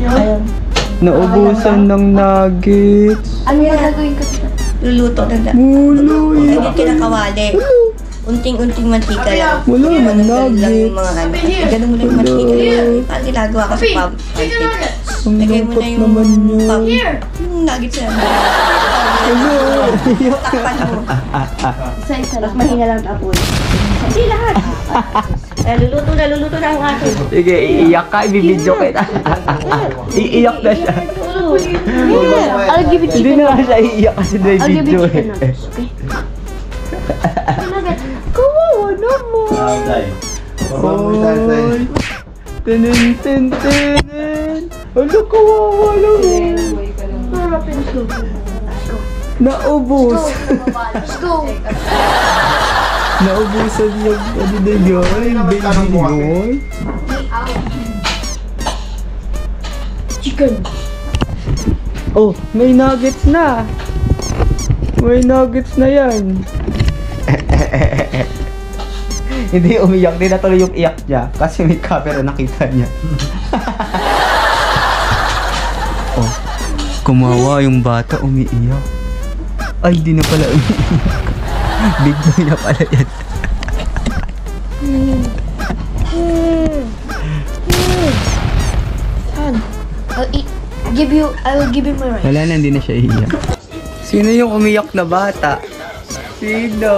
Ayun. Naubusan ng nuggets. Ano yung gagawin ko dito? Luluto na na. Ulo, Hindi kinakawali. Unting-unting mantika lang. Wala Yung nang lang nuggets. yung mga ano. Ganun mo lang yung mantika. Parang ginagawa ko sa pancake. Ang Lagay mo lungkot na yung naman yun. yung nuggets na. Ano? Takpan mo. Isa-isa Mas lang. mahina lang tapon. Hindi lahat. Luluto na ang akin. Sige, iiyak ka, ibibidyo kita. Iiyak na siya. I'll give it to Hindi you. na siya iiyak kasi may I'll give it video to you. eh. Okay? Kawawa naman. Oy. Tinin. Ano, kawawa naman. Naubos. Let's go. Naubusan yung ano na yun, baby yun. Chicken. Oh, may nuggets na. May nuggets na yan. Hindi umiyak, di natuloy yung iyak niya kasi may camera nakita niya. Oh, kumawa yung bata, umiiyak. Ay, di na pala umiiyak. Big boy na pala yan. Son, I will give you my rice. Wala na, hindi na siya iiyak. Sino yung umiyak na bata? Sino?